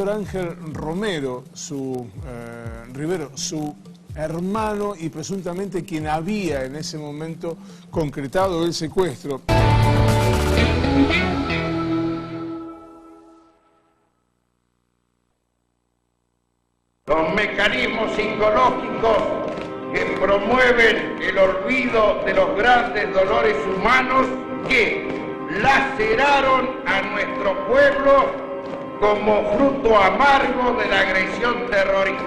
Víctor Ángel Romero, Rivero, su hermano y presuntamente quien había en ese momento concretado el secuestro. Los mecanismos psicológicos que promueven el olvido de los grandes dolores humanos que laceraron a nuestro pueblo como fruto amargo de la agresión terrorista.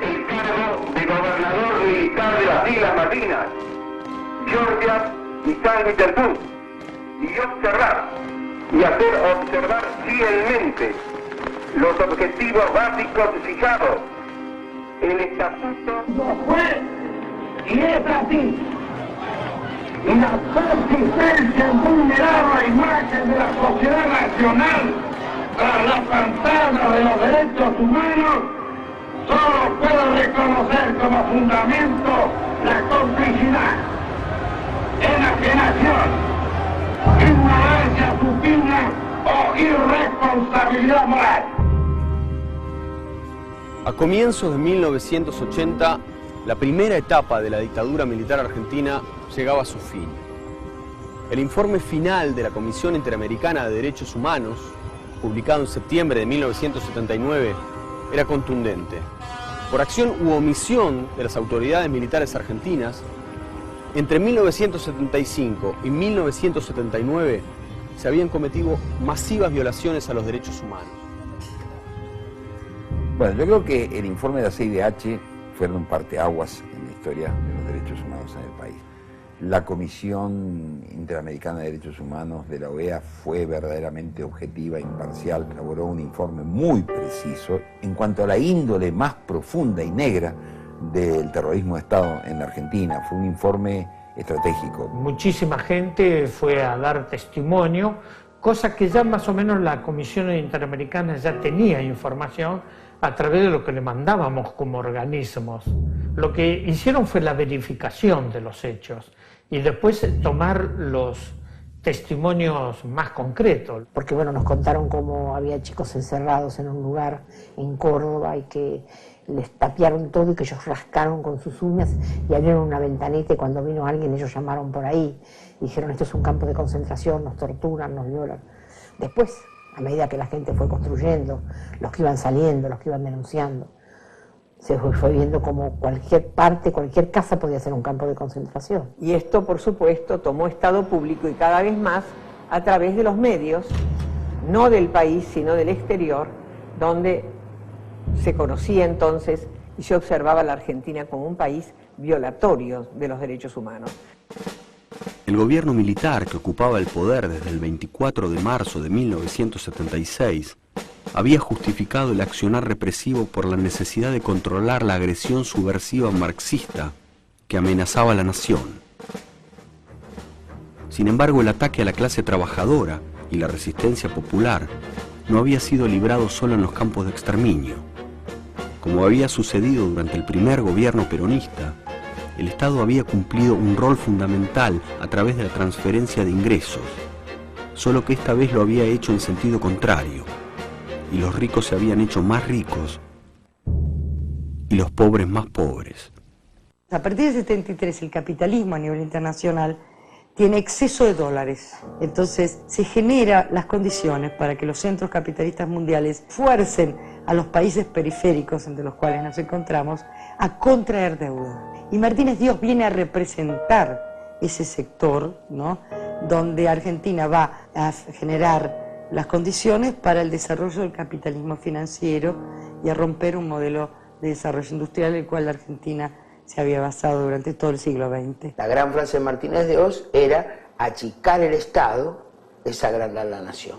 El cargo de gobernador militar de las Islas Malvinas, Georgia y San Petersburgo, y hacer observar fielmente los objetivos básicos fijados en el estatuto. No fue y es así. Y la persistencia en vulnerar la imagen de la sociedad nacional tras la pantalla de los derechos humanos solo puede reconocer como fundamento la complicidad, enajenación, ignorancia supina o irresponsabilidad moral. A comienzos de 1980, la primera etapa de la dictadura militar argentina llegaba a su fin. El informe final de la Comisión Interamericana de Derechos Humanos, publicado en septiembre de 1979, era contundente. Por acción u omisión de las autoridades militares argentinas, entre 1975 y 1979 se habían cometido masivas violaciones a los derechos humanos. Bueno, yo creo que el informe de la CIDH fue un parteaguas en la historia de los derechos humanos en el país. La Comisión Interamericana de Derechos Humanos de la OEA fue verdaderamente objetiva e imparcial, elaboró un informe muy preciso en cuanto a la índole más profunda y negra del terrorismo de Estado en la Argentina. Fue un informe estratégico. Muchísima gente fue a dar testimonio, cosa que ya más o menos la Comisión Interamericana ya tenía información a través de lo que le mandábamos como organismos. Lo que hicieron fue la verificación de los hechos y después tomar los testimonios más concretos. Porque bueno, nos contaron cómo había chicos encerrados en un lugar en Córdoba y que les tapiaron todo y que ellos rascaron con sus uñas y abrieron una ventanita y cuando vino alguien ellos llamaron por ahí y dijeron esto es un campo de concentración, nos torturan, nos violan. Después, a medida que la gente fue construyendo, los que iban saliendo, los que iban denunciando, se fue viendo como cualquier parte, cualquier casa podía ser un campo de concentración. Y esto, por supuesto, tomó estado público y cada vez más a través de los medios, no del país, sino del exterior, donde se conocía entonces y se observaba a la Argentina como un país violatorio de los derechos humanos. El gobierno militar que ocupaba el poder desde el 24 de marzo de 1976 había justificado el accionar represivo por la necesidad de controlar la agresión subversiva marxista que amenazaba a la nación. Sin embargo, el ataque a la clase trabajadora y la resistencia popular no había sido librado solo en los campos de exterminio. Como había sucedido durante el primer gobierno peronista, el Estado había cumplido un rol fundamental a través de la transferencia de ingresos, solo que esta vez lo había hecho en sentido contrario, y los ricos se habían hecho más ricos y los pobres más pobres. A partir del 73 el capitalismo a nivel internacional tiene exceso de dólares, entonces se generan las condiciones para que los centros capitalistas mundiales fuercen a los países periféricos entre los cuales nos encontramos a contraer deuda. Y Martínez Dios viene a representar ese sector, ¿no?, donde Argentina va a generar las condiciones para el desarrollo del capitalismo financiero y a romper un modelo de desarrollo industrial en el cual la Argentina se había basado durante todo el siglo XX. La gran frase de Martínez de Oz era achicar el Estado es agrandar la nación.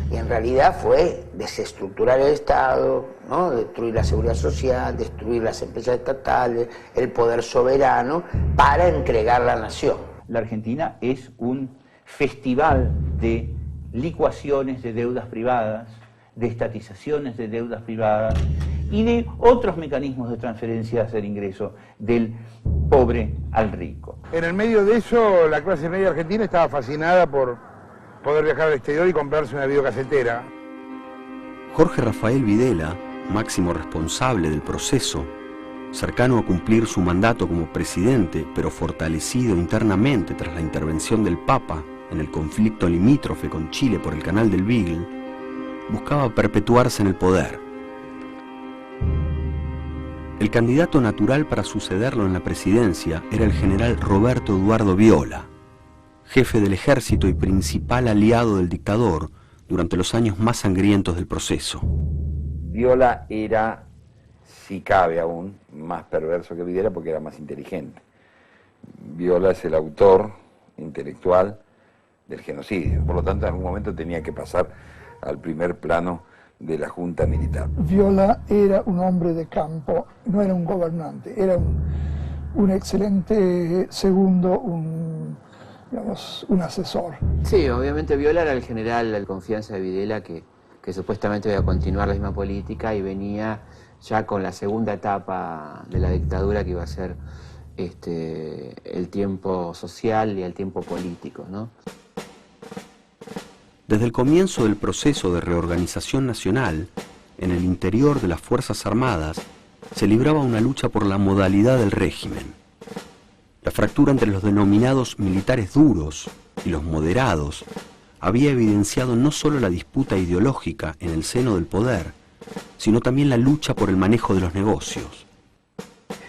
Y en realidad fue desestructurar el Estado, ¿no?, destruir la seguridad social, destruir las empresas estatales, el poder soberano, para entregar la nación. La Argentina es un festival de licuaciones de deudas privadas, de estatizaciones de deudas privadas y de otros mecanismos de transferencia del ingreso del pobre al rico. En el medio de eso, la clase media argentina estaba fascinada por poder viajar al exterior y comprarse una videocasetera. Jorge Rafael Videla, máximo responsable del proceso, cercano a cumplir su mandato como presidente, pero fortalecido internamente tras la intervención del Papa en el conflicto limítrofe con Chile por el Canal del Beagle, buscaba perpetuarse en el poder. El candidato natural para sucederlo en la presidencia era el general Roberto Eduardo Viola, jefe del ejército y principal aliado del dictador durante los años más sangrientos del proceso. Viola era, si cabe aún, más perverso que Videla porque era más inteligente. Viola es el autor intelectual del genocidio, por lo tanto en algún momento tenía que pasar al primer plano de la junta militar. Viola era un hombre de campo, no era un gobernante, era un excelente segundo, un asesor. Sí, obviamente Viola era el general de confianza de Videla que supuestamente iba a continuar la misma política y venía ya con la segunda etapa de la dictadura que iba a ser el tiempo social y el tiempo político, ¿no? Desde el comienzo del proceso de reorganización nacional, en el interior de las Fuerzas Armadas, se libraba una lucha por la modalidad del régimen. La fractura entre los denominados militares duros y los moderados había evidenciado no solo la disputa ideológica en el seno del poder, sino también la lucha por el manejo de los negocios.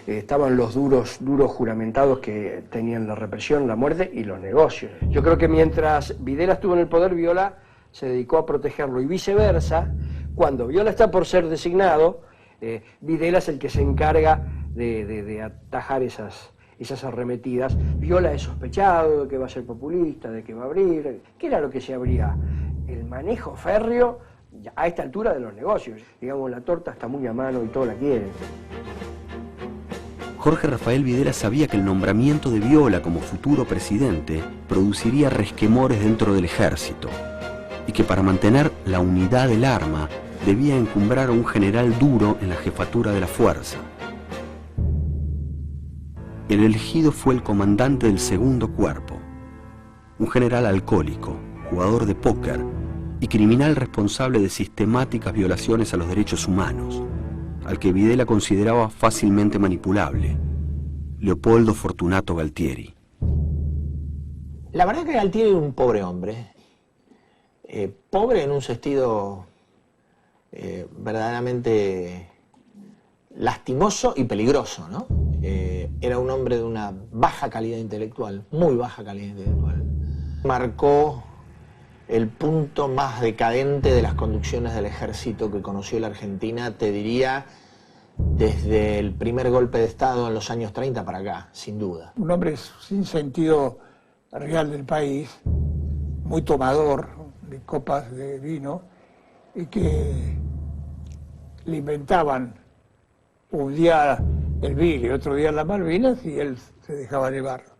Estaban los duros juramentados que tenían la represión, la muerte y los negocios. Yo creo que mientras Videla estuvo en el poder, Viola se dedicó a protegerlo y viceversa. Cuando Viola está por ser designado, Videla es el que se encarga de atajar esas arremetidas. Viola es sospechado de que va a ser populista, de que va a abrir. ¿Qué era lo que se abría? El manejo férreo a esta altura de los negocios. Digamos, la torta está muy a mano y todo la quieren. Jorge Rafael Videla sabía que el nombramiento de Viola como futuro presidente produciría resquemores dentro del ejército y que para mantener la unidad del arma debía encumbrar a un general duro en la jefatura de la fuerza. El elegido fue el comandante del segundo cuerpo, un general alcohólico, jugador de póker y criminal responsable de sistemáticas violaciones a los derechos humanos, al que Videla consideraba fácilmente manipulable, Leopoldo Fortunato Galtieri. La verdad que Galtieri era un pobre hombre, pobre en un sentido verdaderamente lastimoso y peligroso, ¿no? Era un hombre de una baja calidad intelectual, muy baja calidad intelectual. Marcó el punto más decadente de las conducciones del ejército que conoció la Argentina, te diría, desde el primer golpe de Estado en los años 30 para acá, sin duda. Un hombre sin sentido real del país, muy tomador de copas de vino, y que le inventaban un día el Beagle, otro día las Malvinas, y él se dejaba llevar.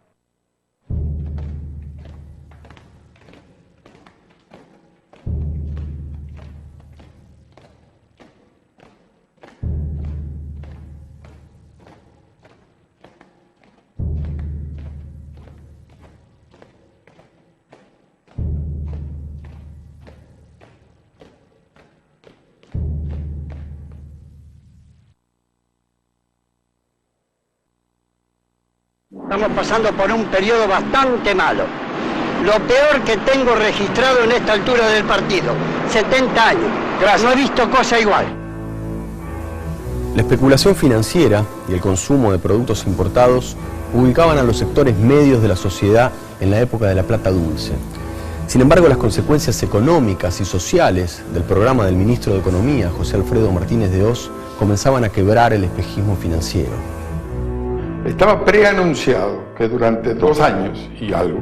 Estamos pasando por un periodo bastante malo. Lo peor que tengo registrado en esta altura del partido. 70 años. Gracias. No he visto cosa igual. La especulación financiera y el consumo de productos importados ubicaban a los sectores medios de la sociedad en la época de la plata dulce. Sin embargo, las consecuencias económicas y sociales del programa del ministro de Economía, José Alfredo Martínez de Hoz, comenzaban a quebrar el espejismo financiero. Estaba preanunciado que durante 2 años y algo,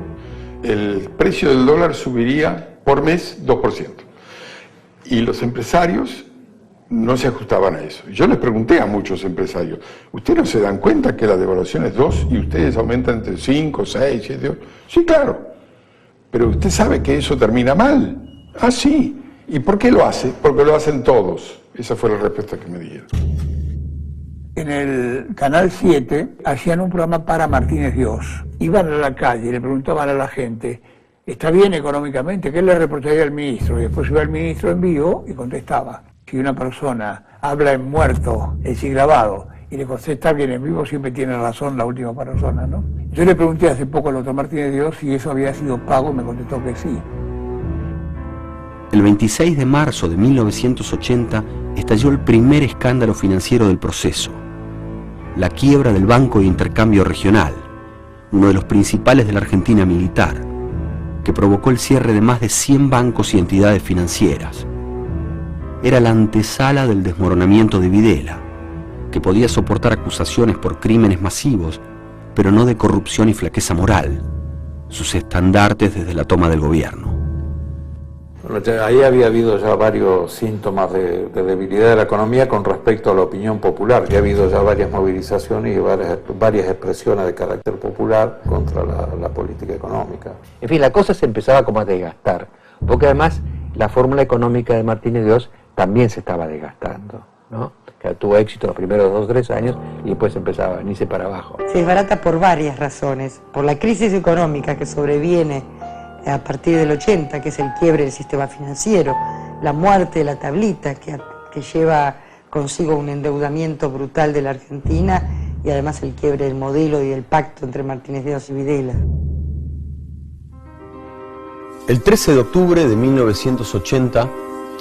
el precio del dólar subiría por mes 2%. Y los empresarios no se ajustaban a eso. Yo les pregunté a muchos empresarios, ¿ustedes no se dan cuenta que la devaluación es 2 y ustedes aumentan entre 5, 6, 7, 8? Sí, claro. Pero usted sabe que eso termina mal. Ah, sí. ¿Y por qué lo hace? Porque lo hacen todos. Esa fue la respuesta que me dieron. En el Canal 7 hacían un programa para Martínez de Hoz. Iban a la calle y le preguntaban a la gente, está bien económicamente, ¿qué le reportaría al ministro? Y después iba el ministro en vivo y contestaba. Si una persona habla en muerto, es decir, grabado, y le contesta a alguien en vivo, siempre tiene razón la última persona, ¿no? Yo le pregunté hace poco al doctor Martínez de Oz si eso había sido pago, y me contestó que sí. El 26 de marzo de 1980 estalló el primer escándalo financiero del proceso, la quiebra del Banco de Intercambio Regional, uno de los principales de la Argentina militar, que provocó el cierre de más de 100 bancos y entidades financieras. Era la antesala del desmoronamiento de Videla, que podía soportar acusaciones por crímenes masivos, pero no de corrupción y flaqueza moral, sus estandartes desde la toma del gobierno. Ahí había habido ya varios síntomas de debilidad de la economía con respecto a la opinión popular, que ha habido ya varias movilizaciones y varias expresiones de carácter popular contra la política económica. En fin, la cosa se empezaba como a desgastar, porque además la fórmula económica de Martínez de Oz también se estaba desgastando, ¿no? Que tuvo éxito los primeros 2 o 3 años y después empezaba a venirse para abajo. Se desbarata por varias razones, por la crisis económica que sobreviene a partir del 80, que es el quiebre del sistema financiero, la muerte de la tablita, que lleva consigo un endeudamiento brutal de la Argentina y además el quiebre del modelo y del pacto entre Martínez de Oz y Videla. El 13 de octubre de 1980,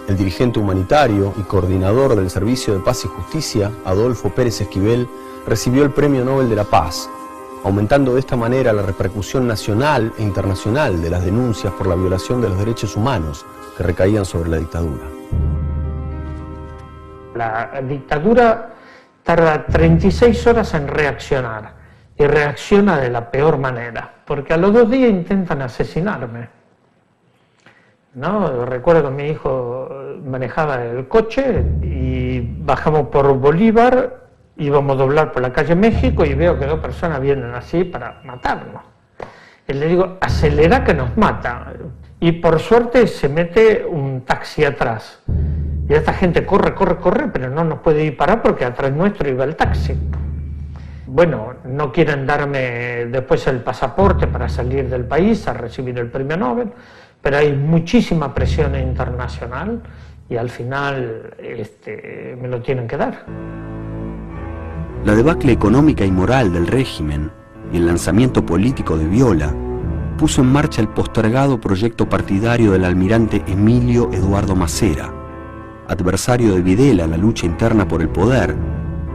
el dirigente humanitario y coordinador del Servicio de Paz y Justicia, Adolfo Pérez Esquivel, recibió el Premio Nobel de la Paz, aumentando de esta manera la repercusión nacional e internacional de las denuncias por la violación de los derechos humanos que recaían sobre la dictadura. La dictadura tarda 36 horas en reaccionar, y reacciona de la peor manera, porque a los 2 días intentan asesinarme. ¿No? Recuerdo que mi hijo manejaba el coche y bajamos por Bolívar, íbamos a doblar por la calle México y veo que 2 personas vienen así para matarnos. Y le digo, acelera que nos mata. Y por suerte se mete un taxi atrás. Y esta gente corre, pero no nos puede disparar porque atrás nuestro iba el taxi. Bueno, no quieren darme después el pasaporte para salir del país a recibir el premio Nobel, pero hay muchísima presión internacional y al final me lo tienen que dar. La debacle económica y moral del régimen y el lanzamiento político de Viola puso en marcha el postergado proyecto partidario del almirante Emilio Eduardo Macera, adversario de Videla en la lucha interna por el poder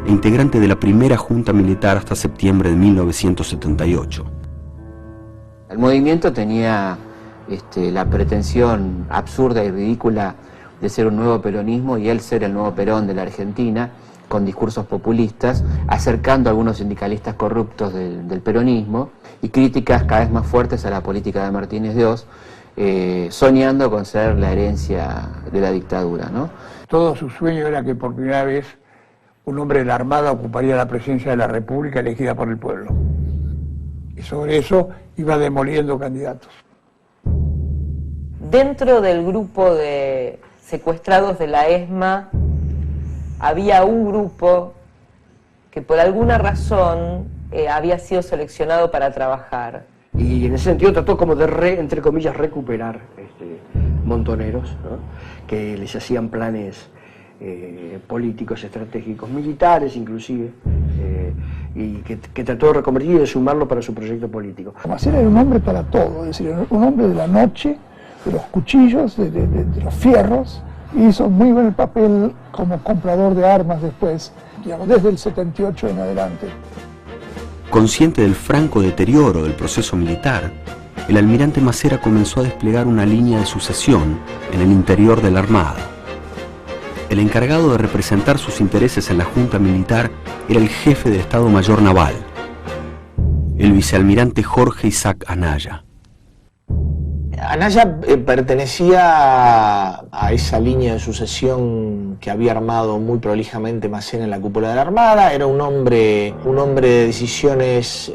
e integrante de la primera junta militar hasta septiembre de 1978. El movimiento tenía la pretensión absurda y ridícula de ser un nuevo peronismo y él ser el nuevo Perón de la Argentina, con discursos populistas, acercando a algunos sindicalistas corruptos del peronismo y críticas cada vez más fuertes a la política de Martínez de Oz, soñando con ser la herencia de la dictadura, ¿no? Todo su sueño era que por primera vez un hombre de la Armada ocuparía la presidencia de la República elegida por el pueblo. Y sobre eso iba demoliendo candidatos. Dentro del grupo de secuestrados de la ESMA había un grupo que por alguna razón había sido seleccionado para trabajar. Y en ese sentido trató como de, entre comillas, recuperar montoneros, ¿no? Que les hacían planes políticos, estratégicos, militares inclusive, y que trató de reconvertir y de sumarlo para su proyecto político. Macera era un hombre para todo, es decir, un hombre de la noche, de los cuchillos, de los fierros. Hizo muy buen papel como comprador de armas después, digamos, desde el 78 en adelante. Consciente del franco deterioro del proceso militar, el almirante Macera comenzó a desplegar una línea de sucesión en el interior de la Armada. El encargado de representar sus intereses en la Junta Militar era el jefe del Estado Mayor Naval, el vicealmirante Jorge Isaac Anaya. Anaya pertenecía a esa línea de sucesión que había armado muy prolijamente Macera en la cúpula de la Armada. Era un hombre de decisiones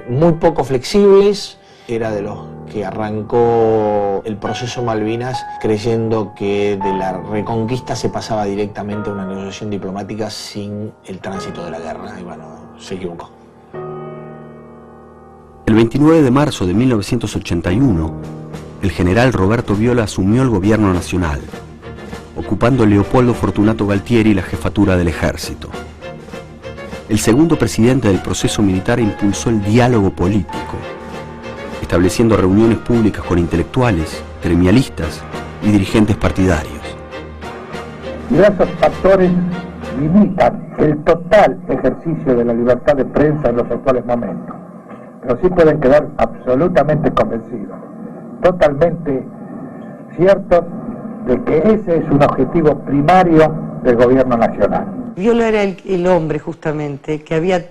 muy poco flexibles. Era de los que arrancó el proceso Malvinas creyendo que de la reconquista se pasaba directamente a una negociación diplomática sin el tránsito de la guerra. Y bueno, se equivocó. El 29 de marzo de 1981, el general Roberto Viola asumió el gobierno nacional, ocupando Leopoldo Fortunato Galtieri la jefatura del ejército. El segundo presidente del proceso militar impulsó el diálogo político, estableciendo reuniones públicas con intelectuales, gremialistas y dirigentes partidarios. Diversos factores limitan el total ejercicio de la libertad de prensa en los actuales momentos, pero sí pueden quedar absolutamente convencidos, totalmente ciertos de que ese es un objetivo primario del gobierno nacional. Viola era el hombre justamente que había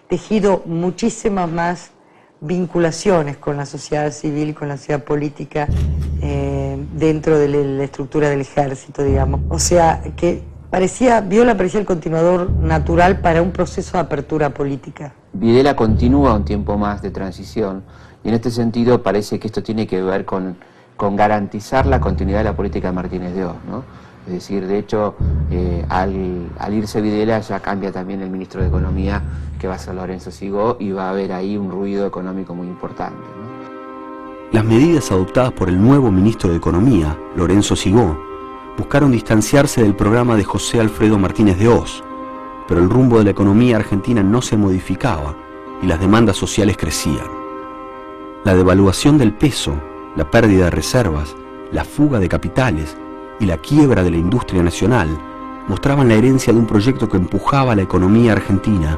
tejido muchísimas más vinculaciones con la sociedad civil y con la sociedad política dentro de la estructura del ejército, digamos. O sea, que Viola parecía el continuador natural para un proceso de apertura política. Videla continúa un tiempo más de transición y en este sentido parece que esto tiene que ver con garantizar la continuidad de la política de Martínez de Oz, ¿no? Es decir, de hecho, al irse Videla ya cambia también el ministro de Economía, que va a ser Lorenzo Sigó, y va a haber ahí un ruido económico muy importante, ¿no? Las medidas adoptadas por el nuevo ministro de Economía, Lorenzo Sigó, buscaron distanciarse del programa de José Alfredo Martínez de Oz, pero el rumbo de la economía argentina no se modificaba y las demandas sociales crecían. La devaluación del peso, la pérdida de reservas, la fuga de capitales y la quiebra de la industria nacional mostraban la herencia de un proyecto que empujaba a la economía argentina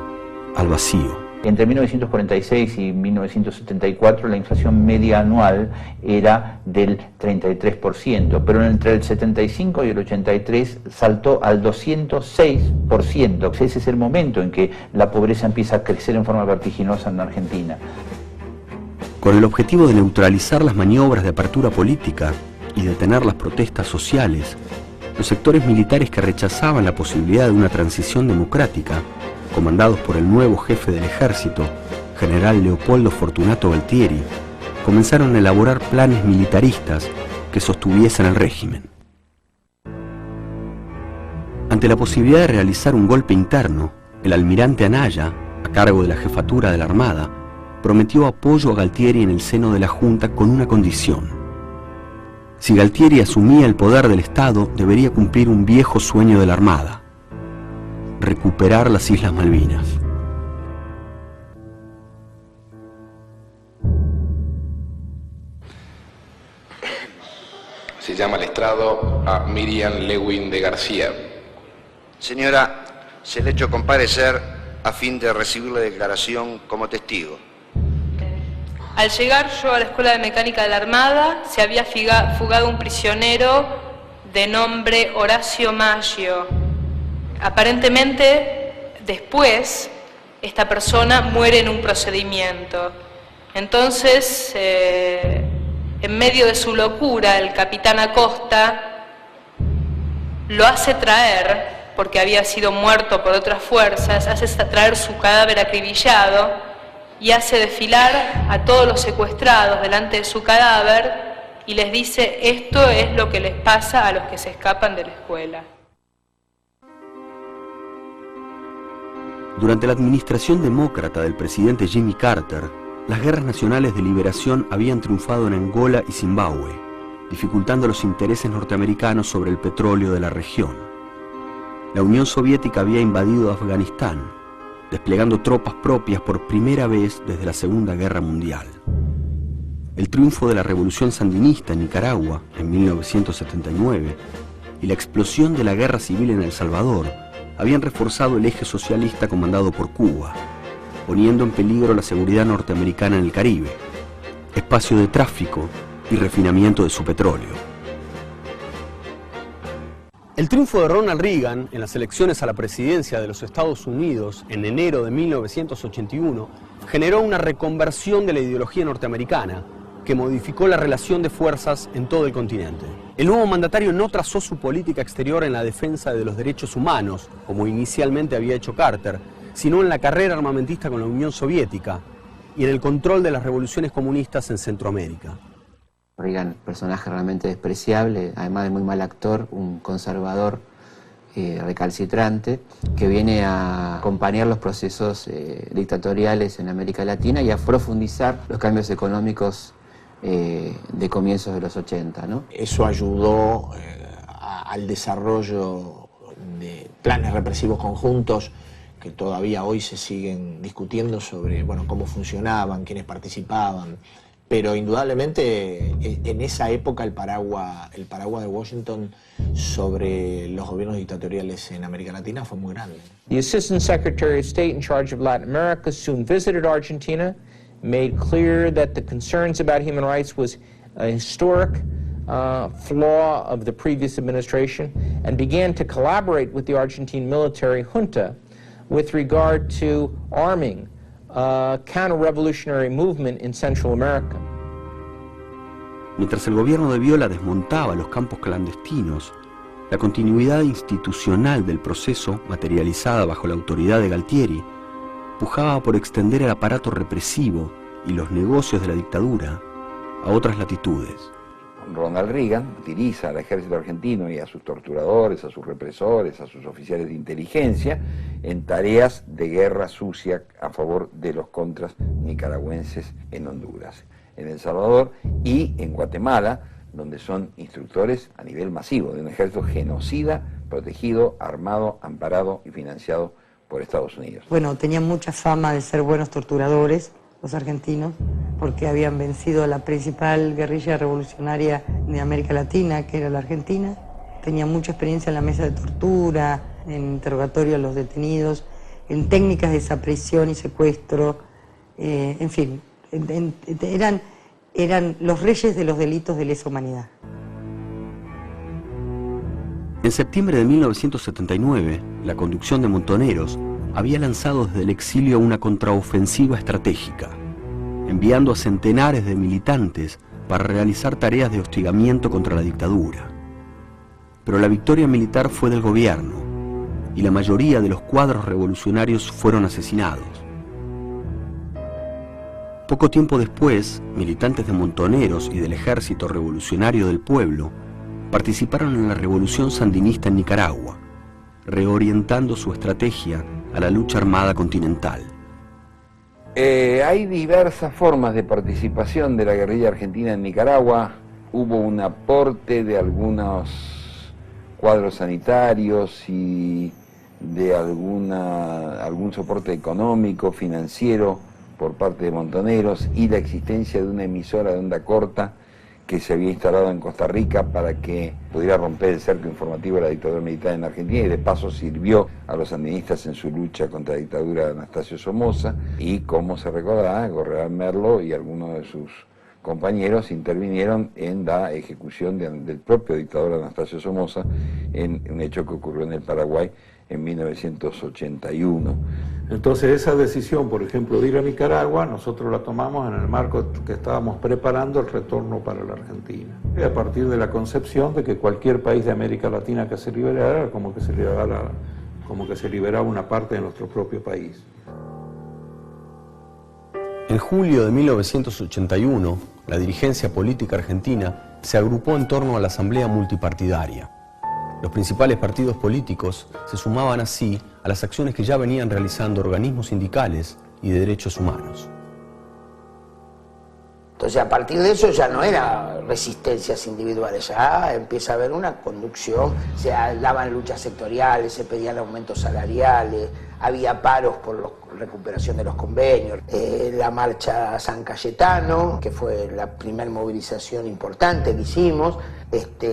al vacío. Entre 1946 y 1974 la inflación media anual era del 33%, pero entre el 75 y el 83 saltó al 206%. Ese es el momento en que la pobreza empieza a crecer en forma vertiginosa en la Argentina. Con el objetivo de neutralizar las maniobras de apertura política y detener las protestas sociales, los sectores militares que rechazaban la posibilidad de una transición democrática, comandados por el nuevo jefe del ejército, general Leopoldo Fortunato Galtieri, comenzaron a elaborar planes militaristas que sostuviesen el régimen. Ante la posibilidad de realizar un golpe interno, el almirante Anaya, a cargo de la jefatura de la Armada, prometió apoyo a Galtieri en el seno de la Junta con una condición. Si Galtieri asumía el poder del Estado, debería cumplir un viejo sueño de la Armada: recuperar las Islas Malvinas. Se llama al estrado a Miriam Lewin de García. Señora, se le ha hecho comparecer a fin de recibir la declaración como testigo. Al llegar yo a la Escuela de Mecánica de la Armada, se había fugado un prisionero de nombre Horacio Maggio. Aparentemente, después, esta persona muere en un procedimiento. Entonces, en medio de su locura, el capitán Acosta lo hace traer, porque había sido muerto por otras fuerzas, hace traer su cadáver acribillado y hace desfilar a todos los secuestrados delante de su cadáver y les dice: esto es lo que les pasa a los que se escapan de la escuela. Durante la administración demócrata del presidente Jimmy Carter, las guerras nacionales de liberación habían triunfado en Angola y Zimbabue, dificultando los intereses norteamericanos sobre el petróleo de la región. La Unión Soviética había invadido Afganistán, desplegando tropas propias por primera vez desde la Segunda Guerra Mundial. El triunfo de la Revolución Sandinista en Nicaragua en 1979 y la explosión de la Guerra Civil en El Salvador habían reforzado el eje socialista comandado por Cuba, poniendo en peligro la seguridad norteamericana en el Caribe, espacio de tráfico y refinamiento de su petróleo. El triunfo de Ronald Reagan en las elecciones a la presidencia de los Estados Unidos en enero de 1981 generó una reconversión de la ideología norteamericana que modificó la relación de fuerzas en todo el continente. El nuevo mandatario no trazó su política exterior en la defensa de los derechos humanos, como inicialmente había hecho Carter, sino en la carrera armamentista con la Unión Soviética y en el control de las revoluciones comunistas en Centroamérica. Reagan, personaje realmente despreciable, además de muy mal actor, un conservador recalcitrante que viene a acompañar los procesos dictatoriales en América Latina y a profundizar los cambios económicos de comienzos de los 80, ¿no? Eso ayudó al desarrollo de planes represivos conjuntos que todavía hoy se siguen discutiendo sobre, bueno, cómo funcionaban, quiénes participaban, pero indudablemente en esa época el paraguas de Washington sobre los gobiernos dictatoriales en América Latina fue muy grande. The Assistant Secretary of State in charge of Latin America soon visited Argentina, made clear that the concerns about human rights was a historic flaw of the previous administration, and began to collaborate with the Argentine military junta with regard to arming a counter-revolutionary movement in Central America. Mientras el gobierno de Viola desmontaba los campos clandestinos, la continuidad institucional del proceso, materializada bajo la autoridad de Galtieri, pujaba por extender el aparato represivo y los negocios de la dictadura a otras latitudes. Ronald Reagan utiliza al ejército argentino y a sus torturadores, a sus represores, a sus oficiales de inteligencia en tareas de guerra sucia a favor de los contras nicaragüenses en Honduras, en El Salvador y en Guatemala, donde son instructores a nivel masivo de un ejército genocida, protegido, armado, amparado y financiado por Estados Unidos. Bueno, tenían mucha fama de ser buenos torturadores, los argentinos, porque habían vencido a la principal guerrilla revolucionaria de América Latina, que era la Argentina. Tenían mucha experiencia en la mesa de tortura, en interrogatorio a los detenidos, en técnicas de desaparición y secuestro, en fin, eran los reyes de los delitos de lesa humanidad. En septiembre de 1979, la conducción de Montoneros había lanzado desde el exilio una contraofensiva estratégica, enviando a centenares de militantes para realizar tareas de hostigamiento contra la dictadura. Pero la victoria militar fue del gobierno, y la mayoría de los cuadros revolucionarios fueron asesinados. Poco tiempo después, militantes de Montoneros y del Ejército Revolucionario del Pueblo participaron en la revolución sandinista en Nicaragua, reorientando su estrategia a la lucha armada continental. Hay diversas formas de participación de la guerrilla argentina en Nicaragua. Hubo un aporte de algunos cuadros sanitarios y de algún soporte económico, financiero por parte de Montoneros, y la existencia de una emisora de onda corta que se había instalado en Costa Rica para que pudiera romper el cerco informativo de la dictadura militar en Argentina, y de paso sirvió a los sandinistas en su lucha contra la dictadura de Anastasio Somoza. Y como se recordará, Correal Merlo y algunos de sus compañeros intervinieron en la ejecución del propio dictador Anastasio Somoza, en un hecho que ocurrió en el Paraguay en 1981. Entonces esa decisión, por ejemplo, de ir a Nicaragua, nosotros la tomamos en el marco que estábamos preparando el retorno para la Argentina. Y a partir de la concepción de que cualquier país de América Latina que se liberara, como que se liberaba una parte de nuestro propio país. En julio de 1981, la dirigencia política argentina se agrupó en torno a la Asamblea Multipartidaria. Los principales partidos políticos se sumaban así a las acciones que ya venían realizando organismos sindicales y de derechos humanos. Entonces, a partir de eso ya no era resistencias individuales, ya empieza a haber una conducción, se daban luchas sectoriales, se pedían aumentos salariales, había paros por la recuperación de los convenios, la marcha San Cayetano, que fue la primera movilización importante que hicimos,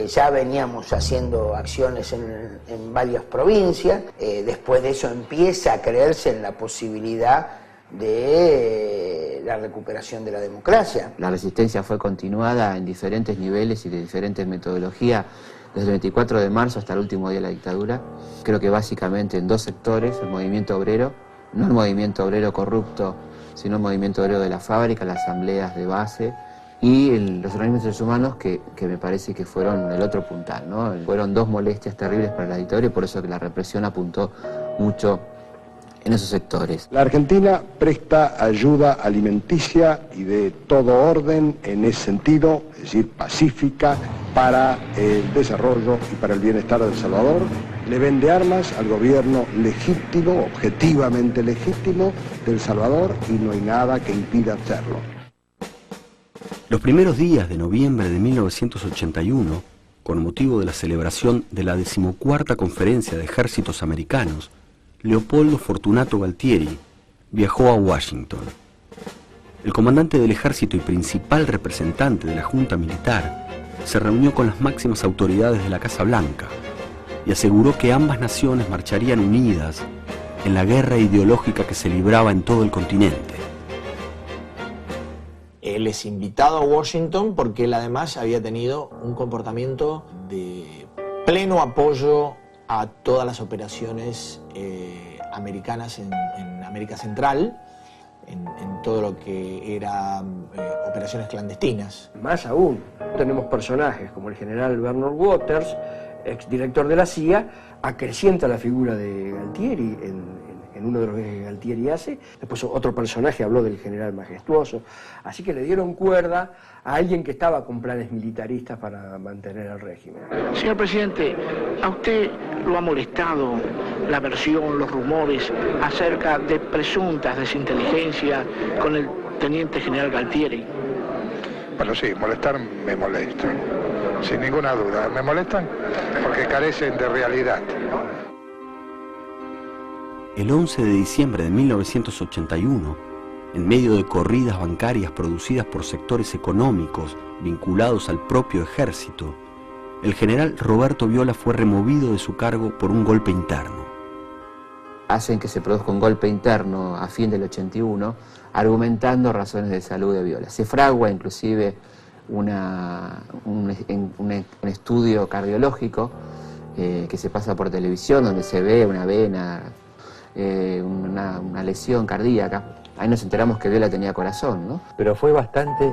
ya veníamos haciendo acciones en varias provincias, después de eso empieza a creerse en la posibilidad de la recuperación de la democracia. La resistencia fue continuada en diferentes niveles y de diferentes metodologías desde el 24 de marzo hasta el último día de la dictadura. Creo que básicamente en dos sectores: el movimiento obrero, no el movimiento obrero corrupto, sino el movimiento obrero de la fábrica, las asambleas de base y los organismos de derechos humanos que me parece que fueron el otro puntal, ¿no? Fueron dos molestias terribles para la dictadura y por eso que la represión apuntó mucho en esos sectores. La Argentina presta ayuda alimenticia y de todo orden en ese sentido, es decir, pacífica, para el desarrollo y para el bienestar de El Salvador. Le vende armas al gobierno legítimo, objetivamente legítimo, de El Salvador, y no hay nada que impida hacerlo. Los primeros días de noviembre de 1981, con motivo de la celebración de la 14ª Conferencia de Ejércitos Americanos, Leopoldo Fortunato Galtieri viajó a Washington. El comandante del ejército y principal representante de la Junta Militar se reunió con las máximas autoridades de la Casa Blanca y aseguró que ambas naciones marcharían unidas en la guerra ideológica que se libraba en todo el continente. Él es invitado a Washington porque él además había tenido un comportamiento de pleno apoyo a todas las operaciones americanas en América Central, en todo lo que eran operaciones clandestinas. Más aún, tenemos personajes como el general Bernard Waters, exdirector de la CIA, acrecienta la figura de Galtieri en uno de los viajes que Galtieri hace. Después otro personaje habló del general Majestuoso. Así que le dieron cuerda a alguien que estaba con planes militaristas para mantener el régimen. Señor presidente, ¿a usted lo ha molestado la versión, los rumores acerca de presuntas desinteligencias con el teniente general Galtieri? Bueno, sí, molestar me molestan, sin ninguna duda. Me molestan porque carecen de realidad. El 11 de diciembre de 1981, en medio de corridas bancarias producidas por sectores económicos vinculados al propio ejército, el general Roberto Viola fue removido de su cargo por un golpe interno. Hacen que se produzca un golpe interno a fin del 81, argumentando razones de salud de Viola. Se fragua inclusive un estudio cardiológico que se pasa por televisión, donde se ve una vena, una lesión cardíaca. Ahí nos enteramos que Viola tenía corazón, ¿no? Pero fue bastante,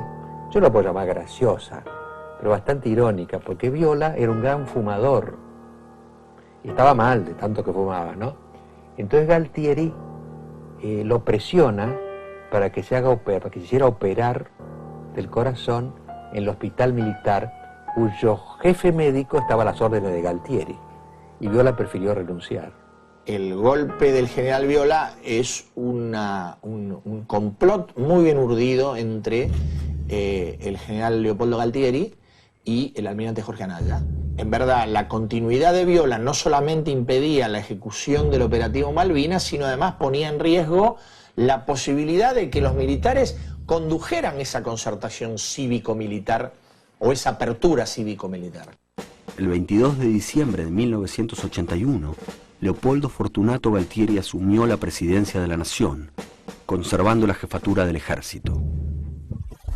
yo la puedo llamar graciosa, pero bastante irónica, porque Viola era un gran fumador y estaba mal de tanto que fumaba, ¿no? Entonces Galtieri lo presiona para que se hiciera operar del corazón en el hospital militar, cuyo jefe médico estaba a las órdenes de Galtieri, y Viola prefirió renunciar. El golpe del general Viola es un complot muy bien urdido entre el general Leopoldo Galtieri y el almirante Jorge Anaya. En verdad, la continuidad de Viola no solamente impedía la ejecución del operativo Malvinas, sino además ponía en riesgo la posibilidad de que los militares condujeran esa concertación cívico-militar o esa apertura cívico-militar. El 22 de diciembre de 1981, Leopoldo Fortunato Galtieri asumió la presidencia de la Nación, conservando la jefatura del ejército.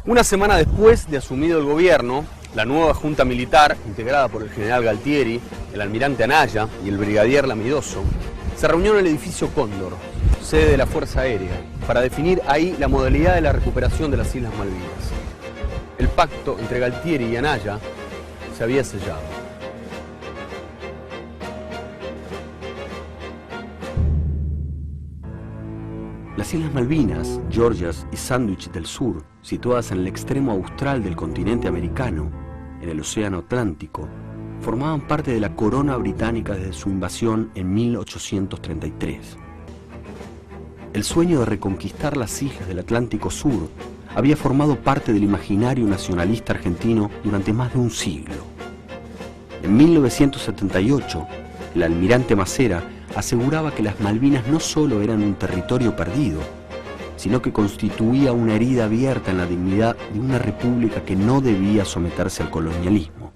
Una semana después de asumido el gobierno, la nueva junta militar, integrada por el general Galtieri, el almirante Anaya y el brigadier Lamidoso, se reunió en el edificio Cóndor, sede de la Fuerza Aérea, para definir ahí la modalidad de la recuperación de las Islas Malvinas. El pacto entre Galtieri y Anaya se había sellado. Las Islas Malvinas, Georgias y Sandwich del Sur, situadas en el extremo austral del continente americano, en el Océano Atlántico, formaban parte de la corona británica desde su invasión en 1833. El sueño de reconquistar las islas del Atlántico Sur había formado parte del imaginario nacionalista argentino durante más de un siglo. En 1978, el almirante Macera aseguraba que las Malvinas no solo eran un territorio perdido, sino que constituía una herida abierta en la dignidad de una república que no debía someterse al colonialismo.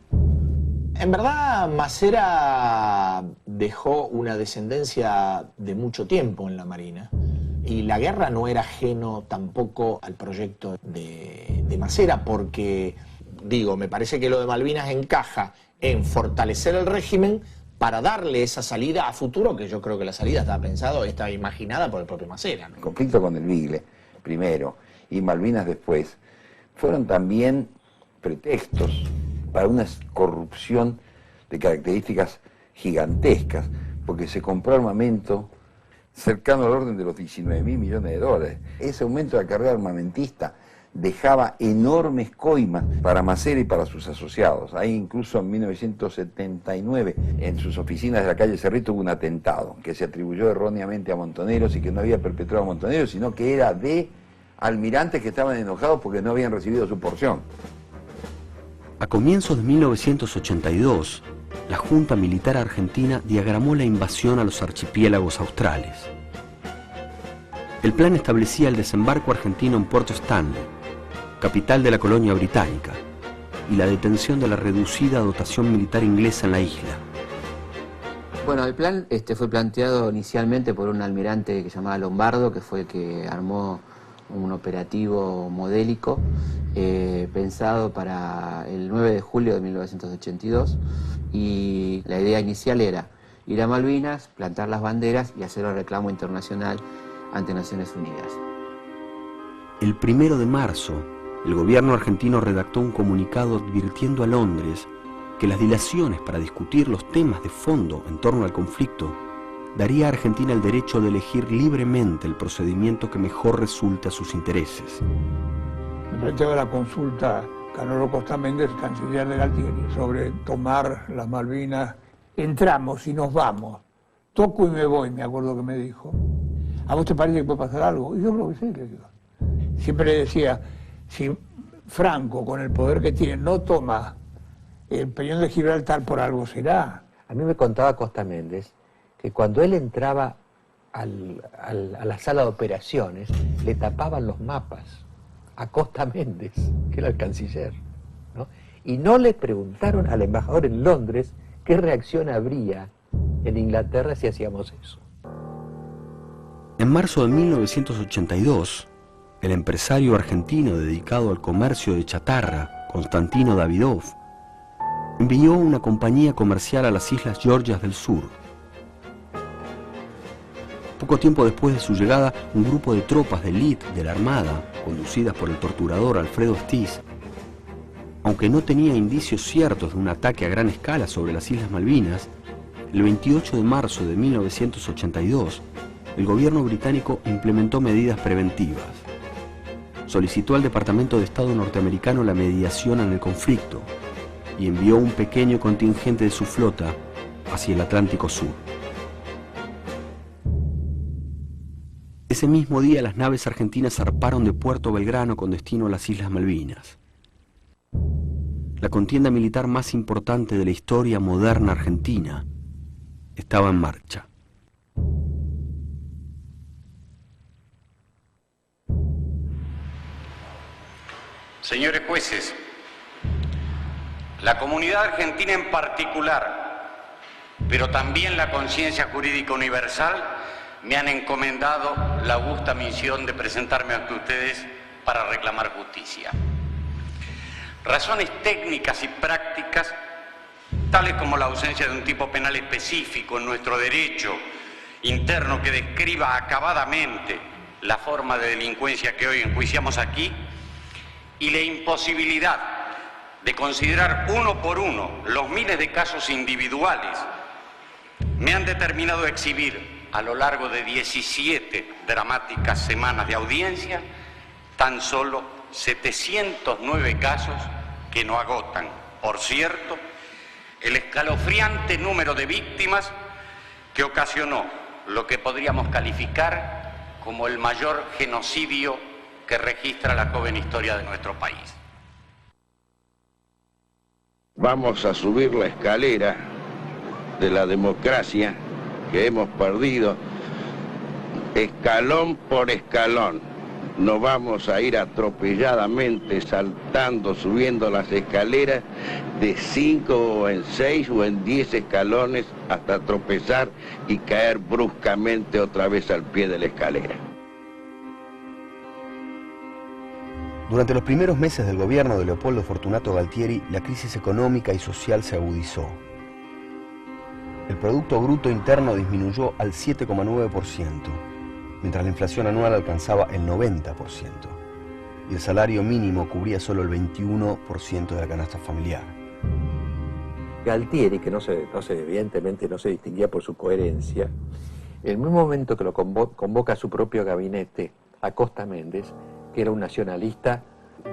En verdad, Macera dejó una descendencia de mucho tiempo en la Marina, y la guerra no era ajeno tampoco al proyecto de Macera, porque, me parece que lo de Malvinas encaja en fortalecer el régimen para darle esa salida a futuro, que yo creo que la salida estaba imaginada por el propio Macera, ¿no? El conflicto con el Bigle, primero, y Malvinas después, fueron también pretextos para una corrupción de características gigantescas, porque se compró armamento cercano al orden de los 19.000 millones de dólares. Ese aumento de la carrera armamentista dejaba enormes coimas para Macera y para sus asociados. Ahí incluso en 1979, en sus oficinas de la calle Cerrito hubo un atentado que se atribuyó erróneamente a Montoneros y que no había perpetrado a Montoneros, sino que era de almirantes que estaban enojados porque no habían recibido su porción. A comienzos de 1982, la Junta Militar Argentina diagramó la invasión a los archipiélagos australes. El plan establecía el desembarco argentino en Puerto Stanley, capital de la colonia británica, y la detención de la reducida dotación militar inglesa en la isla. Bueno, el plan fue planteado inicialmente por un almirante que se llamaba Lombardo, que fue el que armó un operativo modélico pensado para el 9 de julio de 1982, y la idea inicial era ir a Malvinas, plantar las banderas y hacer el reclamo internacional ante Naciones Unidas. El 1 de marzo, el gobierno argentino redactó un comunicado advirtiendo a Londres que las dilaciones para discutir los temas de fondo en torno al conflicto daría a Argentina el derecho de elegir libremente el procedimiento que mejor resulte a sus intereses. Me planteaba la consulta Canolo Costa Méndez, canciller de Galtieri, sobre tomar las Malvinas. Entramos y nos vamos. Toco y me voy, me acuerdo que me dijo. ¿A vos te parece que puede pasar algo? Y yo creo que sí, le digo. Siempre le decía, si Franco, con el poder que tiene, no toma el peñón de Gibraltar, por algo será. A mí me contaba Costa Méndez que cuando él entraba a la sala de operaciones, le tapaban los mapas a Costa Méndez, que era el canciller, ¿no? Y no le preguntaron al embajador en Londres qué reacción habría en Inglaterra si hacíamos eso. En marzo de 1982, el empresario argentino dedicado al comercio de chatarra, Constantino Davidov, envió una compañía comercial a las Islas Georgias del Sur. Poco tiempo después de su llegada, un grupo de tropas de élite de la Armada, conducidas por el torturador Alfredo Stiz, aunque no tenía indicios ciertos de un ataque a gran escala sobre las Islas Malvinas, el 28 de marzo de 1982, el gobierno británico implementó medidas preventivas. Solicitó al Departamento de Estado norteamericano la mediación en el conflicto y envió un pequeño contingente de su flota hacia el Atlántico Sur. Ese mismo día las naves argentinas zarparon de Puerto Belgrano con destino a las Islas Malvinas. La contienda militar más importante de la historia moderna argentina estaba en marcha. Señores jueces, la comunidad argentina en particular, pero también la conciencia jurídica universal, me han encomendado la augusta misión de presentarme ante ustedes para reclamar justicia. Razones técnicas y prácticas, tales como la ausencia de un tipo penal específico en nuestro derecho interno que describa acabadamente la forma de delincuencia que hoy enjuiciamos aquí, y la imposibilidad de considerar uno por uno los miles de casos individuales, me han determinado a exhibir a lo largo de 17 dramáticas semanas de audiencia tan solo 709 casos que no agotan, por cierto, el escalofriante número de víctimas que ocasionó lo que podríamos calificar como el mayor genocidio que registra la joven historia de nuestro país. Vamos a subir la escalera de la democracia que hemos perdido escalón por escalón. No vamos a ir atropelladamente saltando, subiendo las escaleras de 5 o en 6 o en 10 escalones hasta tropezar y caer bruscamente otra vez al pie de la escalera. Durante los primeros meses del gobierno de Leopoldo Fortunato Galtieri, la crisis económica y social se agudizó. El Producto Bruto Interno disminuyó al 7,9%, mientras la inflación anual alcanzaba el 90%, y el salario mínimo cubría solo el 21% de la canasta familiar. Galtieri, que evidentemente no se distinguía por su coherencia, En el mismo momento que lo convoca a su propio gabinete, Acosta Méndez, que era un nacionalista,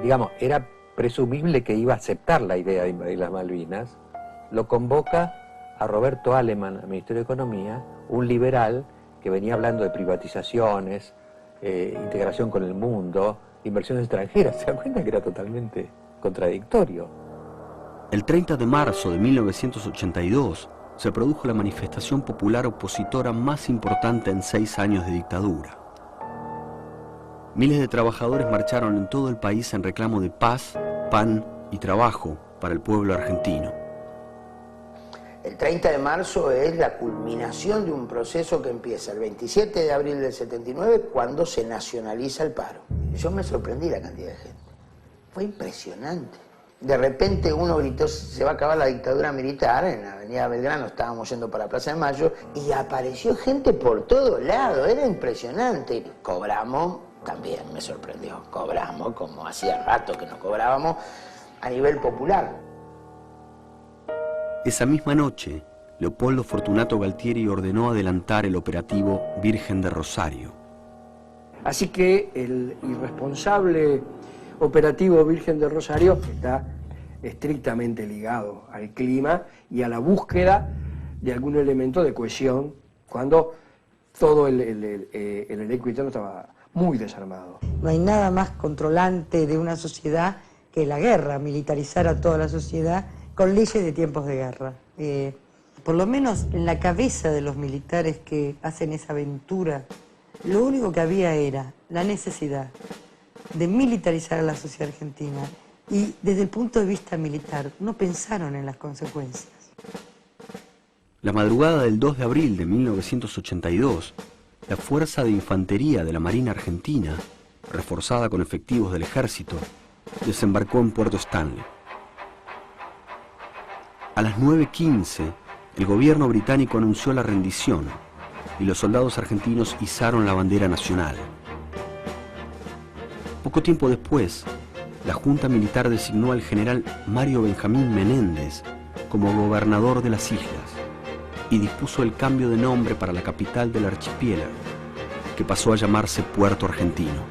digamos, era presumible que iba a aceptar la idea de invadir las Malvinas, lo convoca a Roberto Alemann, al Ministerio de Economía, un liberal que venía hablando de privatizaciones, integración con el mundo, inversiones extranjeras. ¿Se dan cuenta que era totalmente contradictorio? El 30 de marzo de 1982 se produjo la manifestación popular opositora más importante en 6 años de dictadura. Miles de trabajadores marcharon en todo el país en reclamo de paz, pan y trabajo para el pueblo argentino. El 30 de marzo es la culminación de un proceso que empieza el 27 de abril del 79, cuando se nacionaliza el paro. Yo me sorprendí la cantidad de gente. Fue impresionante. De repente uno gritó, se va a acabar la dictadura militar, en la avenida Belgrano, estábamos yendo para Plaza de Mayo, y apareció gente por todos lados, era impresionante. Cobramos, también me sorprendió, cobramos, como hacía rato que no cobrábamos, a nivel popular. Esa misma noche, Leopoldo Fortunato Galtieri ordenó adelantar el operativo Virgen de Rosario. Así que el irresponsable operativo Virgen de Rosario está estrictamente ligado al clima y a la búsqueda de algún elemento de cohesión cuando todo el elenco interno estaba muy desarmado. No hay nada más controlante de una sociedad que la guerra, militarizar a toda la sociedad con leyes de tiempos de guerra. Por lo menos en la cabeza de los militares que hacen esa aventura, lo único que había era la necesidad de militarizar a la sociedad argentina, y desde el punto de vista militar no pensaron en las consecuencias. La madrugada del 2 de abril de 1982, la Fuerza de Infantería de la Marina Argentina, reforzada con efectivos del ejército, desembarcó en Puerto Stanley. A las 9:15, el gobierno británico anunció la rendición y los soldados argentinos izaron la bandera nacional. Poco tiempo después, la Junta Militar designó al general Mario Benjamín Menéndez como gobernador de las islas y dispuso el cambio de nombre para la capital del archipiélago, que pasó a llamarse Puerto Argentino.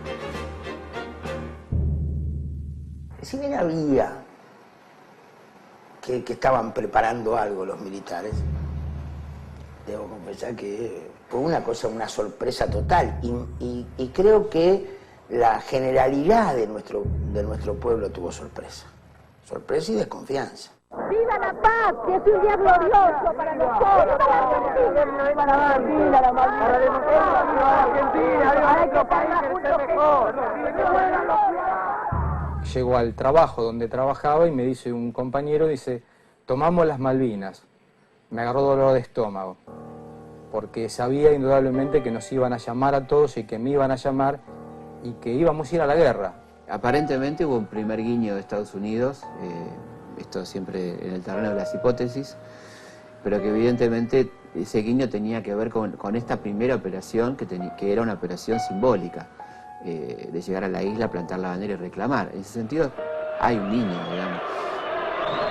Si bien había que estaban preparando algo los militares, debo confesar que fue una cosa, una sorpresa total, y creo que la generalidad de nuestro pueblo tuvo sorpresa y desconfianza. ¡Viva la paz, que es un día glorioso para nosotros! ¡Viva la Argentina! ¡Viva la Argentina, la Malvinas! ¡Viva la Argentina! ¡Viva nuestro país, que es mejor! Llego al trabajo donde trabajaba y me dice un compañero, dice, tomamos las Malvinas. Me agarró dolor de estómago, porque sabía indudablemente que nos iban a llamar a todos y que me iban a llamar y que íbamos a ir a la guerra. Aparentemente hubo un primer guiño de Estados Unidos, esto siempre en el terreno de las hipótesis, pero que evidentemente ese guiño tenía que ver con esta primera operación, que era una operación simbólica, de llegar a la isla, plantar la bandera y reclamar. En ese sentido, hay un guiño, digamos.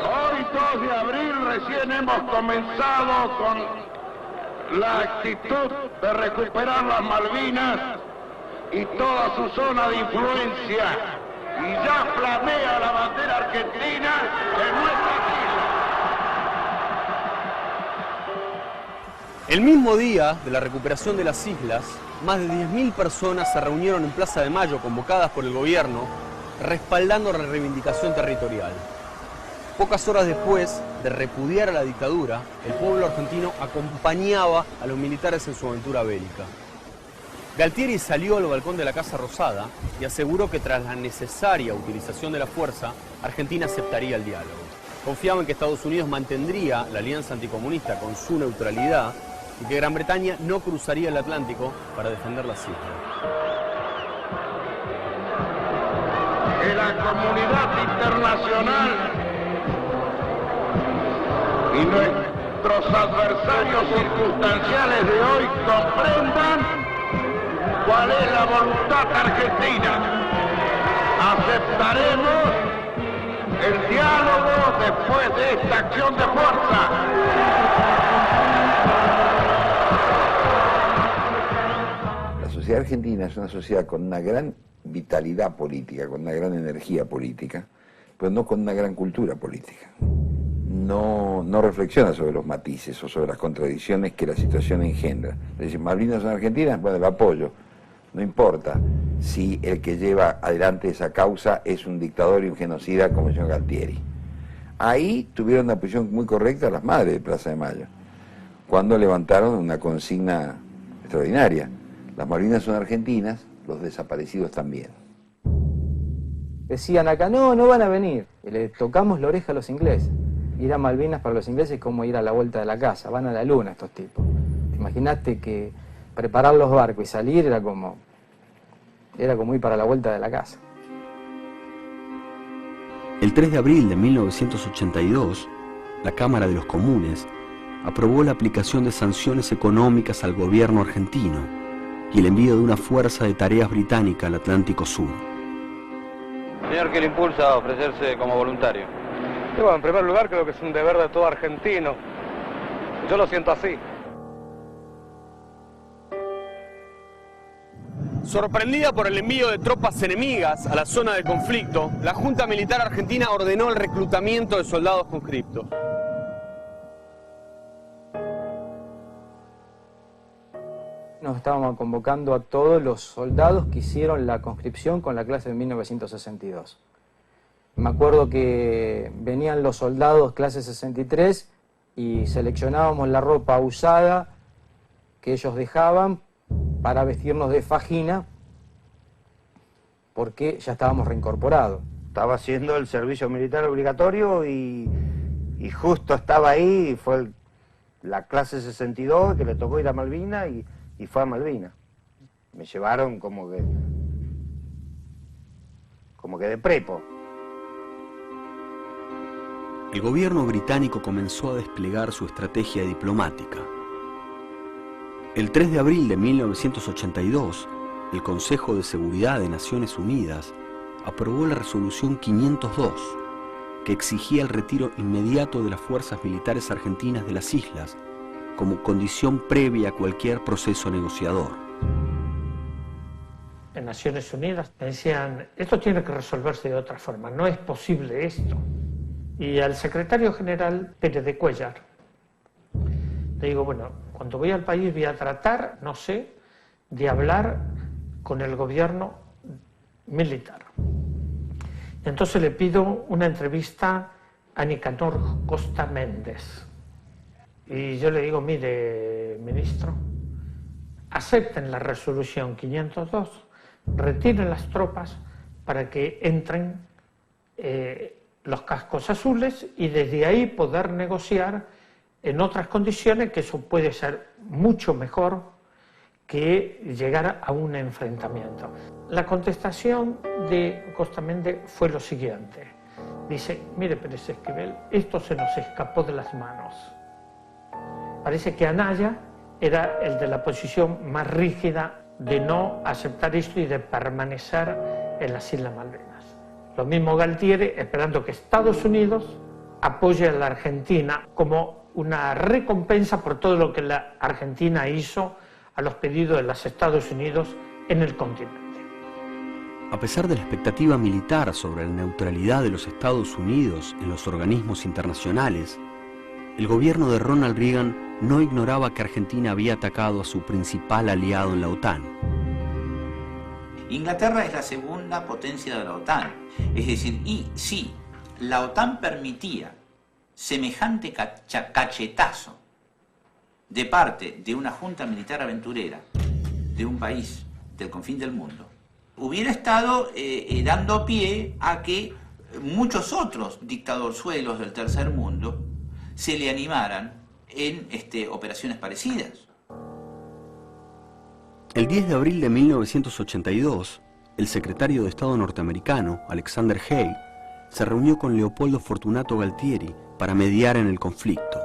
Hoy, 2 de abril, recién hemos comenzado con la actitud de recuperar las Malvinas y toda su zona de influencia, y ya flamea la bandera argentina en nuestras islas. El mismo día de la recuperación de las islas, más de 10.000 personas se reunieron en Plaza de Mayo, convocadas por el gobierno, respaldando la reivindicación territorial. Pocas horas después de repudiar a la dictadura, el pueblo argentino acompañaba a los militares en su aventura bélica. Galtieri salió al balcón de la Casa Rosada y aseguró que tras la necesaria utilización de la fuerza, Argentina aceptaría el diálogo. Confiaba en que Estados Unidos mantendría la alianza anticomunista con su neutralidad y que Gran Bretaña no cruzaría el Atlántico para defender las islas. Que la comunidad internacional y nuestros adversarios circunstanciales de hoy comprendan cuál es la voluntad argentina. Aceptaremos el diálogo después de esta acción de fuerza. sociedad argentina es una sociedad con una gran vitalidad política, con una gran energía política, pero no con una gran cultura política. No reflexiona sobre los matices o sobre las contradicciones que la situación engendra. Es decir, Malvinas son argentinas, bueno, lo apoyo. No importa si el que lleva adelante esa causa es un dictador y un genocida como el señor Galtieri. Ahí tuvieron una posición muy correcta las madres de Plaza de Mayo, cuando levantaron una consigna extraordinaria. Las Malvinas son argentinas, los desaparecidos también. Decían acá, no van a venir. Y le tocamos la oreja a los ingleses. Ir a Malvinas para los ingleses es como ir a la vuelta de la casa, van a la luna estos tipos. ¿Te imaginaste que preparar los barcos y salir era como ir para la vuelta de la casa? El 3 de abril de 1982, la Cámara de los Comunes aprobó la aplicación de sanciones económicas al gobierno argentino y el envío de una fuerza de tareas británica al Atlántico Sur. Señor, ¿qué le impulsa a ofrecerse como voluntario? Bueno, en primer lugar creo que es un deber de todo argentino. Yo lo siento así. Sorprendida por el envío de tropas enemigas a la zona de conflicto, la Junta Militar Argentina ordenó el reclutamiento de soldados conscriptos. Nos estábamos convocando a todos los soldados que hicieron la conscripción con la clase de 1962. Me acuerdo que venían los soldados clase 63 y seleccionábamos la ropa usada que ellos dejaban para vestirnos de fajina porque ya estábamos reincorporados. Estaba haciendo el servicio militar obligatorio y justo estaba ahí, fue la clase 62 que le tocó ir a Malvinas y fue a Malvinas. Me llevaron como que de prepo. El gobierno británico comenzó a desplegar su estrategia diplomática. El 3 de abril de 1982, el Consejo de Seguridad de Naciones Unidas aprobó la resolución 502, que exigía el retiro inmediato de las fuerzas militares argentinas de las islas como condición previa a cualquier proceso negociador. En Naciones Unidas me decían, esto tiene que resolverse de otra forma, no es posible esto. Y al secretario general Pérez de Cuéllar le digo, bueno, cuando voy al país voy a tratar, no sé, de hablar con el gobierno militar. Entonces le pido una entrevista a Nicanor Costa Méndez. Y yo le digo, mire, ministro, acepten la resolución 502, retiren las tropas para que entren los cascos azules y desde ahí poder negociar en otras condiciones, que eso puede ser mucho mejor que llegar a un enfrentamiento. La contestación de Costa Méndez fue lo siguiente. Dice, mire Pérez Esquivel, esto se nos escapó de las manos. Parece que Anaya era el de la posición más rígida de no aceptar esto y de permanecer en las Islas Malvinas. Lo mismo Galtieri, esperando que Estados Unidos apoye a la Argentina como una recompensa por todo lo que la Argentina hizo a los pedidos de los Estados Unidos en el continente. A pesar de la expectativa militar sobre la neutralidad de los Estados Unidos en los organismos internacionales, el gobierno de Ronald Reagan no ignoraba que Argentina había atacado a su principal aliado en la OTAN. Inglaterra es la segunda potencia de la OTAN. Es decir, y si la OTAN permitía semejante cachetazo de parte de una junta militar aventurera de un país del confín del mundo, hubiera estado dando pie a que muchos otros dictadorzuelos del tercer mundo se le animaran en operaciones parecidas. El 10 de abril de 1982, el secretario de Estado norteamericano, Alexander Haig, se reunió con Leopoldo Fortunato Galtieri para mediar en el conflicto.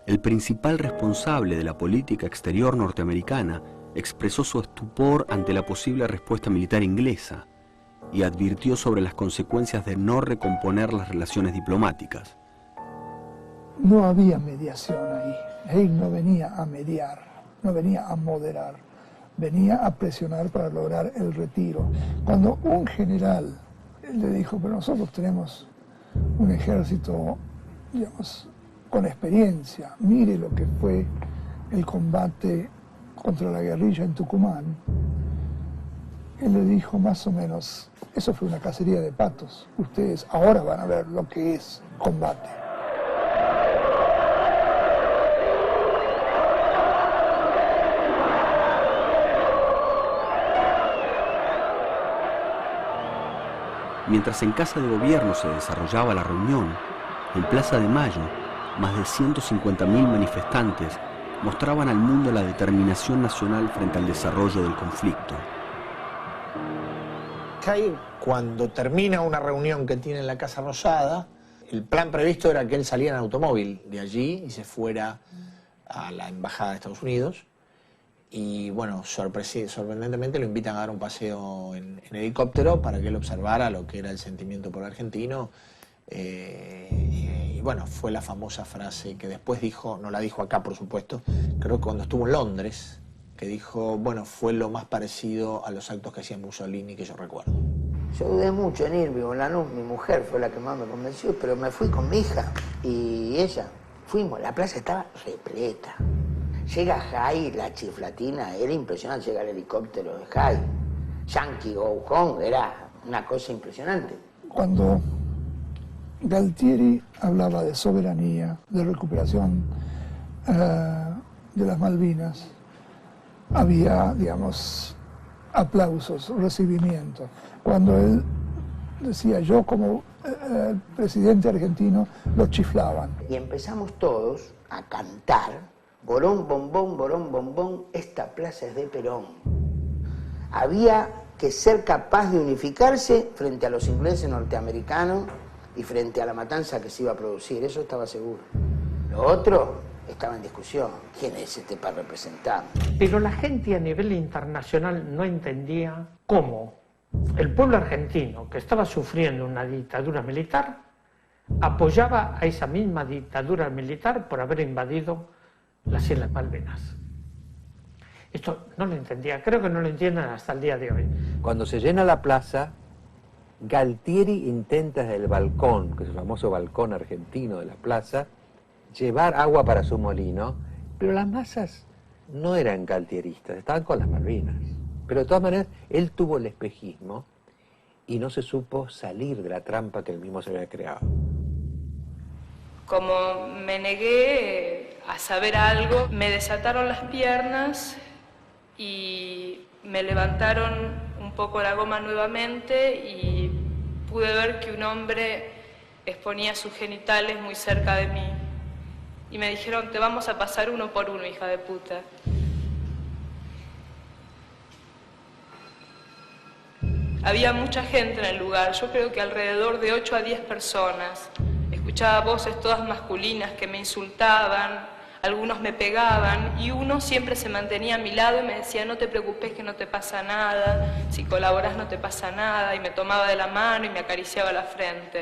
El principal responsable de la política exterior norteamericana expresó su estupor ante la posible respuesta militar inglesa y advirtió sobre las consecuencias de no recomponer las relaciones diplomáticas. No había mediación ahí. Haig no venía a mediar, no venía a moderar, venía a presionar para lograr el retiro. Cuando un general le dijo, pero nosotros tenemos un ejército, digamos, con experiencia, mire lo que fue el combate contra la guerrilla en Tucumán, él le dijo más o menos, eso fue una cacería de patos, ustedes ahora van a ver lo que es combate. Mientras en Casa de Gobierno se desarrollaba la reunión, en Plaza de Mayo, más de 150.000 manifestantes mostraban al mundo la determinación nacional frente al desarrollo del conflicto. Cuando termina una reunión que tiene en la Casa Rosada, el plan previsto era que él saliera en automóvil de allí y se fuera a la Embajada de Estados Unidos. Y bueno, sorprendentemente lo invitan a dar un paseo en helicóptero para que él observara lo que era el sentimiento por argentino. Y bueno, fue la famosa frase que después dijo, no la dijo acá por supuesto, creo que cuando estuvo en Londres, que dijo, bueno, fue lo más parecido a los actos que hacía Mussolini que yo recuerdo. Yo dudé mucho en irme, con Lanús, mi mujer fue la que más me convenció, pero me fui con mi hija y ella. Fuimos, la plaza estaba repleta. Llega Jai, la chiflatina, era impresionante, llega el helicóptero de Jai. Yankee Go Home, era una cosa impresionante. Cuando Galtieri hablaba de soberanía, de recuperación de las Malvinas, había, digamos, aplausos, recibimiento. Cuando él decía, yo como presidente argentino, lo chiflaban. Y empezamos todos a cantar, borón, bombón, esta plaza es de Perón. Había que ser capaz de unificarse frente a los ingleses norteamericanos y frente a la matanza que se iba a producir, eso estaba seguro. Lo otro estaba en discusión, ¿quién es este para representar? Pero la gente a nivel internacional no entendía cómo el pueblo argentino, que estaba sufriendo una dictadura militar, apoyaba a esa misma dictadura militar por haber invadido las Islas Malvinas. Esto no lo entendía, creo que no lo entienden hasta el día de hoy. Cuando se llena la plaza, Galtieri intenta desde el balcón, que es el famoso balcón argentino de la plaza, llevar agua para su molino, pero las masas no eran galtieristas, estaban con las Malvinas. Pero de todas maneras, él tuvo el espejismo y no se supo salir de la trampa que él mismo se había creado. Como me negué a saber algo, me desataron las piernas y me levantaron un poco la goma nuevamente y pude ver que un hombre exponía sus genitales muy cerca de mí. Y me dijeron, te vamos a pasar uno por uno, hija de puta. Había mucha gente en el lugar, yo creo que alrededor de 8 a 10 personas. Escuchaba voces todas masculinas que me insultaban, algunos me pegaban y uno siempre se mantenía a mi lado y me decía, no te preocupes que no te pasa nada, si colaboras no te pasa nada, y me tomaba de la mano y me acariciaba la frente.